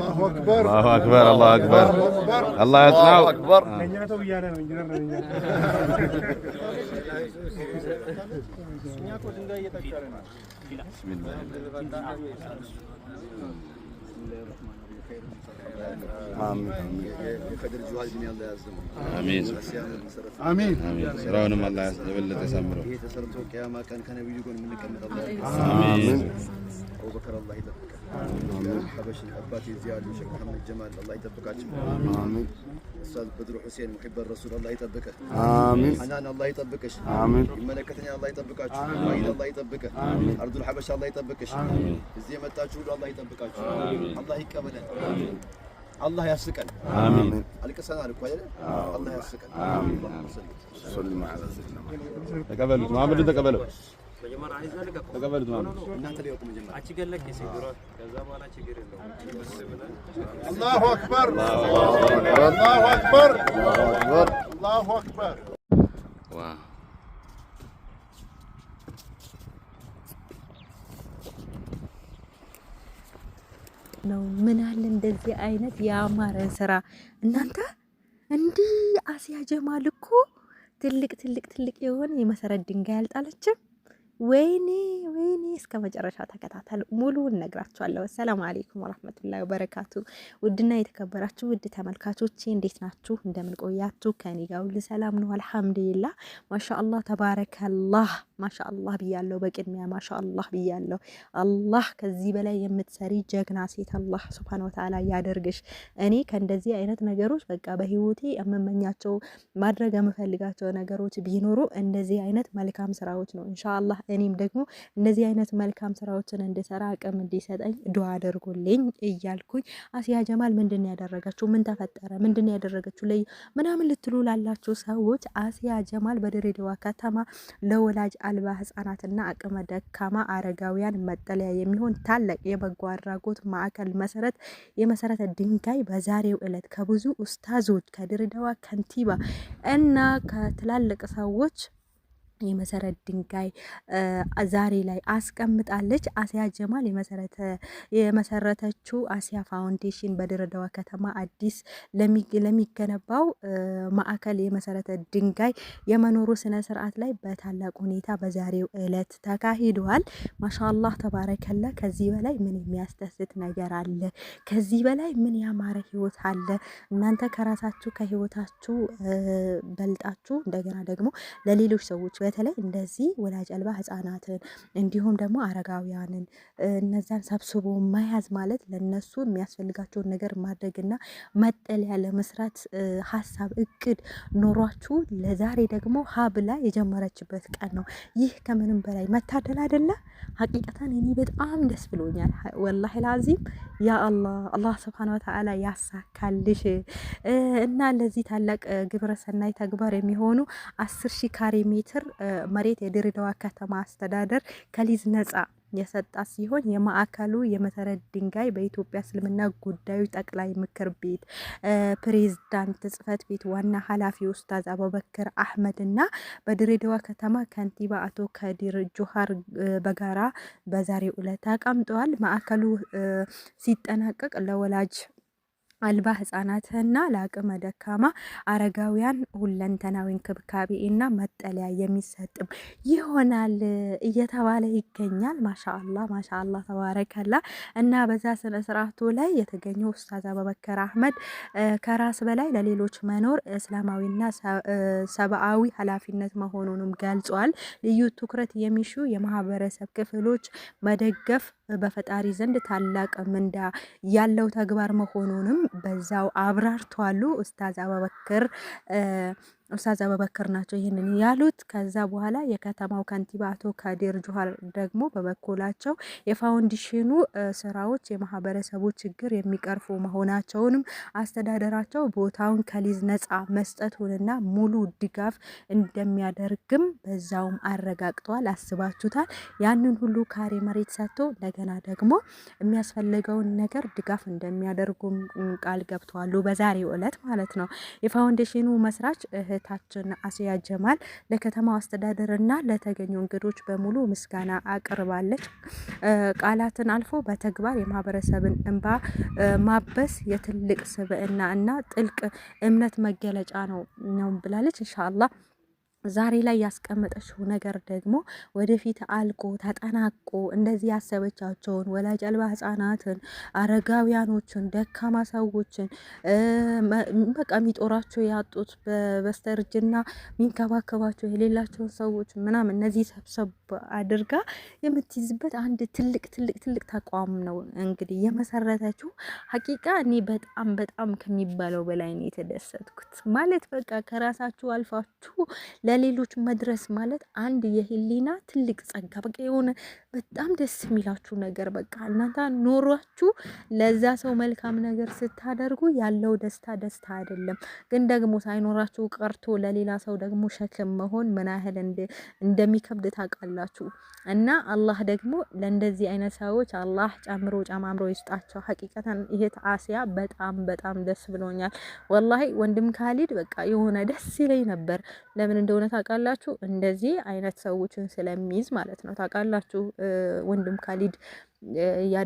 الله أكبر الله أكبر الله أكبر الله يسمع الله أكبر بسم الله آمين آمين آمين سراهم الله يبلغ تسمره آمين أبو بكر الله يدبك حبشي أباتي زياد وشيخ محمد جمال الله يدبك آمين أستاذ بدر حسين محب الرسول الله يدبك آمين حنان الله يدبك آمين ملكتني الله يدبك آمين الله يدبك أرض الحبشة الله يدبك زي ما تاجول الله يدبك الله يكملن الله يسكن آمين عليك السلام عليكم الله يسكن آمين اللهم صل على سيدنا محمد تقبلوا ما بدي تقبلوا تقبلوا تمام እናንተ ሊወቁ መጀመሪያ አችገለክ ሲግሯት ከዛ በኋላ ችግር የለውም الله أكبر الله أكبر الله أكبر واو ነው ምን አለ እንደዚህ አይነት ያማረ ስራ እናንተ እንዲህ አሲያ ጀማል እኮ ትልቅ የሆነ የመሰረት ድንጋይ አልጣለችም። ወይኔ እስከ መጨረሻ ተከታተሉ። ሙሉውን ነግራችኋለሁ። ሰላም አለይኩም ወራህመቱላሂ ወበረካቱ። ውድና የተከበራችሁ ውድ ተመልካቾቼ እንዴት ናችሁ? እንደምን ቆያችሁ? ከኔ ጋር ሁሉ ሰላም ነው አልሐምዱሊላህ። ማሻአላህ ተባረከላህ። ማሻአላህ ብያለሁ። በቅድሚያ ማሻአላህ ብያለሁ። አላህ ከዚህ በላይ የምትሰሪ ጀግና ሴት አላህ ሱብሃነሁ ወተዓላ ያደርግሽ። እኔ ከእንደዚህ አይነት ነገሮች በቃ በህይወቴ የምመኛቸው ማድረግ የምፈልጋቸው ነገሮች ቢኖሩ እንደዚህ አይነት መልካም ስራዎች ነው ኢንሻአላህ። እኔም ደግሞ እንደዚህ አይነት መልካም ስራዎችን እንድሰራ አቅም እንዲሰጠኝ ዱዓ አድርጉልኝ እያልኩኝ አሲያ ጀማል ምንድን ያደረገችው? ምን ተፈጠረ? ምንድን ያደረገችው? ላይ ምናምን ልትሉ ላላችሁ ሰዎች አሲያ ጀማል በድሬዳዋ ከተማ ለወላጅ አልባ ህጻናትና አቅመ ደካማ አረጋውያን መጠለያ የሚሆን ታላቅ የበጎ አድራጎት ማዕከል የመሰረተ ድንጋይ በዛሬው ዕለት ከብዙ ኡስታዞች ከድሬዳዋ ከንቲባ እና ከትላልቅ ሰዎች የመሰረት ድንጋይ ዛሬ ላይ አስቀምጣለች። አሲያ ጀማል የመሰረተችው አሲያ ፋውንዴሽን በድሬዳዋ ከተማ አዲስ ለሚገነባው ማዕከል የመሰረተ ድንጋይ የመኖሩ ስነ ስርዓት ላይ በታላቅ ሁኔታ በዛሬው ዕለት ተካሂዷል። ማሻአላህ ተባረከላ። ከዚህ በላይ ምን የሚያስደስት ነገር አለ? ከዚህ በላይ ምን ያማረ ህይወት አለ? እናንተ ከራሳችሁ ከህይወታችሁ በልጣችሁ እንደገና ደግሞ ለሌሎች ሰዎች በተለይ እንደዚህ ወላጅ አልባ ህጻናትን እንዲሁም ደግሞ አረጋውያንን እነዛን ሰብስቦ መያዝ ማለት ለነሱ የሚያስፈልጋቸውን ነገር ማድረግና መጠለያ ለመስራት ሀሳብ እቅድ ኖሯችሁ ለዛሬ ደግሞ ሀብላ የጀመረችበት ቀን ነው። ይህ ከምንም በላይ መታደል አይደለ? ሀቂቀታን እኔ በጣም ደስ ብሎኛል። ወላሂ ላዚም ያ አላህ ሱብሃነሁ ወተዓላ ያሳካልሽ እና ለዚህ ታላቅ ግብረ ሰናይ ተግባር የሚሆኑ 10,000 ካሬ ሜትር መሬት የድሬዳዋ ከተማ አስተዳደር ከሊዝ ነጻ የሰጣ ሲሆን የማዕከሉ የመሰረት ድንጋይ በኢትዮጵያ እስልምና ጉዳዮች ጠቅላይ ምክር ቤት ፕሬዝዳንት ጽህፈት ቤት ዋና ኃላፊ ኡስታዝ አቡበከር አህመድ እና በድሬዳዋ ከተማ ከንቲባ አቶ ከዲር ጆሃር በጋራ በዛሬው ዕለት ተቀምጠዋል። ማዕከሉ ሲጠናቀቅ ለወላጅ አልባ ህጻናትና ለአቅመ ደካማ አረጋውያን ሁለንተናዊ እንክብካቤ እና መጠለያ የሚሰጥም ይሆናል እየተባለ ይገኛል። ማሻአላህ ተባረከላ። እና በዛ ስነ ስርዓቱ ላይ የተገኘው ኡስታዝ አቡበከር አህመድ ከራስ በላይ ለሌሎች መኖር እስላማዊና ሰብአዊ ኃላፊነት መሆኑንም ገልጿል። ልዩ ትኩረት የሚሹ የማህበረሰብ ክፍሎች መደገፍ በፈጣሪ ዘንድ ታላቅ ምንዳ ያለው ተግባር መሆኑንም በዛው አብራርቷሉ። ኡስታዝ አቡበከር ናቸው ይህንን ያሉት። ከዛ በኋላ የከተማው ከንቲባ አቶ ከዲር ጆሃር ደግሞ በበኩላቸው የፋውንዴሽኑ ስራዎች የማህበረሰቡ ችግር የሚቀርፉ መሆናቸውንም አስተዳደራቸው ቦታውን ከሊዝ ነጻ መስጠቱንና ሙሉ ድጋፍ እንደሚያደርግም በዛውም አረጋግጠዋል። አስባችሁታል? ያንን ሁሉ ካሬ መሬት ሰጥቶ እንደገና ደግሞ የሚያስፈልገውን ነገር ድጋፍ እንደሚያደርጉም ቃል ገብተዋል። በዛሬው ዕለት ማለት ነው። የፋውንዴሽኑ መስራች እህት እህታችን አሲያ ጀማል ለከተማው አስተዳደርና ለተገኙ እንግዶች በሙሉ ምስጋና አቅርባለች። ቃላትን አልፎ በተግባር የማህበረሰብን እንባ ማበስ የትልቅ ስብዕና እና ጥልቅ እምነት መገለጫ ነው ብላለች። ኢንሻአላህ ዛሬ ላይ ያስቀመጠችው ነገር ደግሞ ወደፊት አልቆ ተጠናቆ እንደዚህ ያሰበቻቸውን ወላጅ አልባ ህጻናትን፣ አረጋውያኖችን፣ ደካማ ሰዎችን በቃ የሚጦራቸው ያጡት በስተርጅና የሚንከባከባቸው የሌላቸውን ሰዎች ምናምን እነዚህ ሰብሰብ አድርጋ የምትይዝበት አንድ ትልቅ ተቋም ነው እንግዲህ የመሰረተችው። ሀቂቃ እኔ በጣም ከሚባለው በላይ ነው የተደሰትኩት። ማለት በቃ ከራሳችሁ አልፋችሁ ለሌሎች መድረስ ማለት አንድ የህሊና ትልቅ ጸጋ። በቃ የሆነ በጣም ደስ የሚላችሁ ነገር በቃ እናንተ ኖሯችሁ ለዛ ሰው መልካም ነገር ስታደርጉ ያለው ደስታ አይደለም። ግን ደግሞ ሳይኖራችሁ ቀርቶ ለሌላ ሰው ደግሞ ሸክም መሆን ምን ያህል እንደሚከብድ ታውቃላችሁ። እና አላህ ደግሞ ለእንደዚህ አይነት ሰዎች አላህ ጨማምሮ ይስጣቸው። ሀቂቀተን ይሄት አሲያ በጣም ደስ ብሎኛል ወላሂ። ወንድም ካሊድ በቃ የሆነ ደስ ይለኝ ነበር። ለምን እንደሆነ ታውቃላችሁ? እንደዚህ አይነት ሰዎችን ስለሚይዝ ማለት ነው። ታውቃላችሁ ወንድም ካሊድ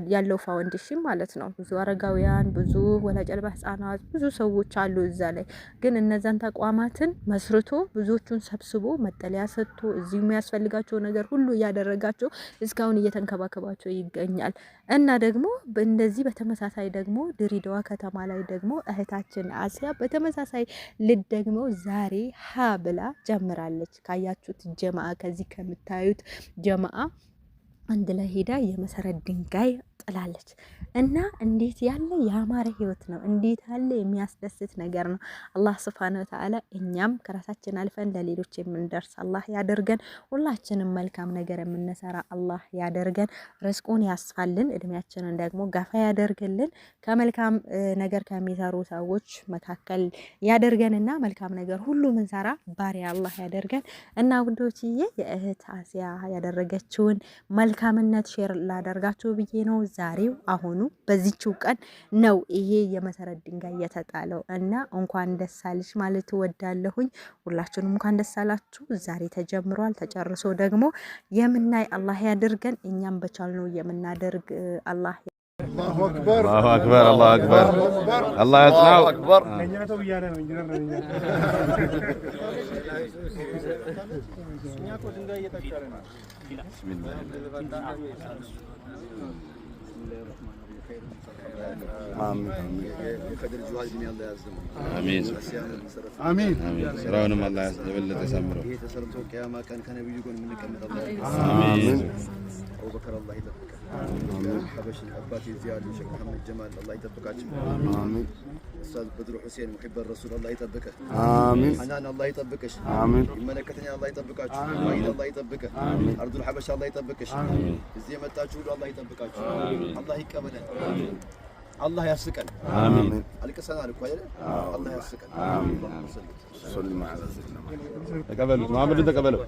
ያለው ፋውንዴሽን ማለት ነው። ብዙ አረጋውያን፣ ብዙ ወላጅ አልባ ህጻናት፣ ብዙ ሰዎች አሉ እዛ ላይ። ግን እነዛን ተቋማትን መስርቶ ብዙዎቹን ሰብስቦ መጠለያ ሰጥቶ እዚሁ የሚያስፈልጋቸው ነገር ሁሉ እያደረጋቸው እስካሁን እየተንከባከባቸው ይገኛል። እና ደግሞ እንደዚህ በተመሳሳይ ደግሞ ድሬዳዋ ከተማ ላይ ደግሞ እህታችን አሲያ በተመሳሳይ ደግሞ ዛሬ ሀ ብላ ጀምራለች። ካያችሁት ጀማአ ከዚህ ከምታዩት ጀማአ አንድ ላይ ሄዳ የመሰረት ድንጋይ ጥላለች። እና እንዴት ያለ ያማረ ህይወት ነው! እንዴት ያለ የሚያስደስት ነገር ነው! አላህ Subhanahu Wa Ta'ala እኛም ከራሳችን አልፈን ለሌሎች የምንደርስ አላህ ያደርገን። ሁላችንም መልካም ነገር የምንሰራ አላህ ያደርገን። ርዝቁን ያስፋልን፣ እድሜያችንን ደግሞ ገፋ ያደርግልን። ከመልካም ነገር ከሚሰሩ ሰዎች መካከል ያደርገንና መልካም ነገር ሁሉ ምንሰራ ባሪያ አላህ ያደርገን። እና ውዶችዬ የእህት አሲያ ያደረገችውን መልካምነት ሼር ላደርጋችሁ ብዬ ነው። ዛሬው አሁኑ በዚህችው ቀን ነው ይሄ የመሰረት ድንጋይ የተጣለው እና እንኳን ደስ አለሽ ማለት እወዳለሁኝ። ሁላችሁንም እንኳን ደስ አላችሁ። ዛሬ ተጀምሯል። ተጨርሶ ደግሞ የምናይ አላህ ያድርገን። እኛም በቻልነው የምናደርግ አላህ الله أكبر الله أكبر الله أكبر الله يطلع أكبر بسم الله آمين آمين آمين سراونم الله يبلغ يسمره آمين أبو بكر الله يطبقك حبش الأباتي زياد وشيخ محمد جمال الله يطبقك آمين أستاذ بدر حسين محب الرسول الله يطبقك آمين حنان الله يطبقك آمين ملكتني الله يطبقك وعيد الله يطبقك أرض الحبش الله يطبقك زي ما تاجول الله يطبقك الله يكمل الله يسكن آمين عليك السلام عليكم الله يسكن آمين صلى الله عليه وسلم تقبلوا محمد تقبلوا